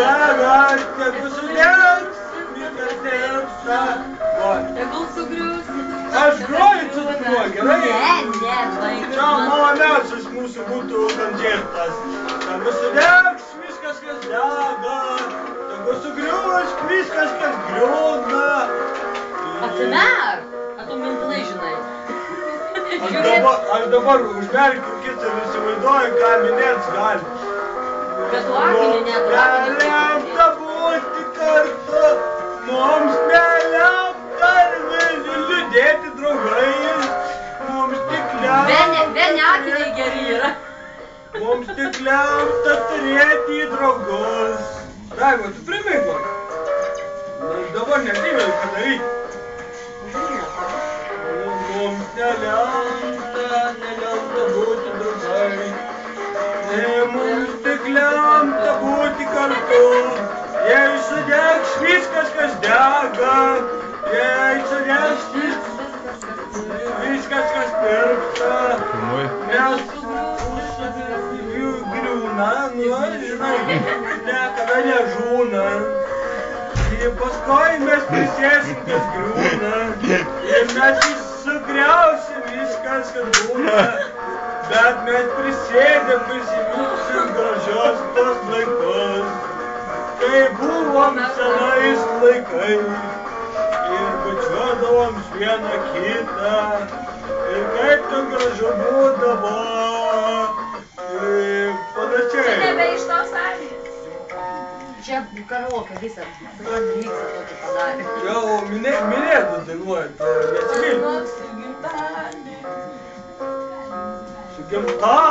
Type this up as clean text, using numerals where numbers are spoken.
bėga, tegu sudegs, viskas tirpsta. Tegul sugrius. Aš groju su tuo, gerai? Ne, Čia maloniausias mūsų būtų koncertas. Tegu sudegs, viskas kas dega, tegu sugrius, viskas kas griūna. Atsimerk, a tu mintinai žinai. Aš dabar užmerkiu kitą ir įsivaizduoju, ką minėts gali. Bet tu akmenį netu. Nelemta būti kartu, mums nelemta liūdėti draugais, mums tik lemta. Vieni akiniai geri yra. Mums tik lemta turėti draugus. Raivo, tu primink man. Aš dabar neprimenu, ką daryti. Mums nelemta būti draugai. Mums tik lemta būti kartu. Jei sudegs viskas, kas dega, jei sudegs viskas, kas tirpsta, nes griūna, žinai, niekada nežūna. Ir paskui mes prisėsim, kas griūna, ir mes sugriausim viskas, kas būna, bet mes prisėdėm prisiminsim gražios tos laikus, kai buvom senais laikais ir bučiuodavom vieną kitą, ir kaip ten gražu būdavo, ir panašiai. Čia nebe iš tos salės. Čia karaoke visą miksą tokį padarė. Jau minėtų dainuojant, nesimėlė. Su gimtadieniu. Su gimtadieniu.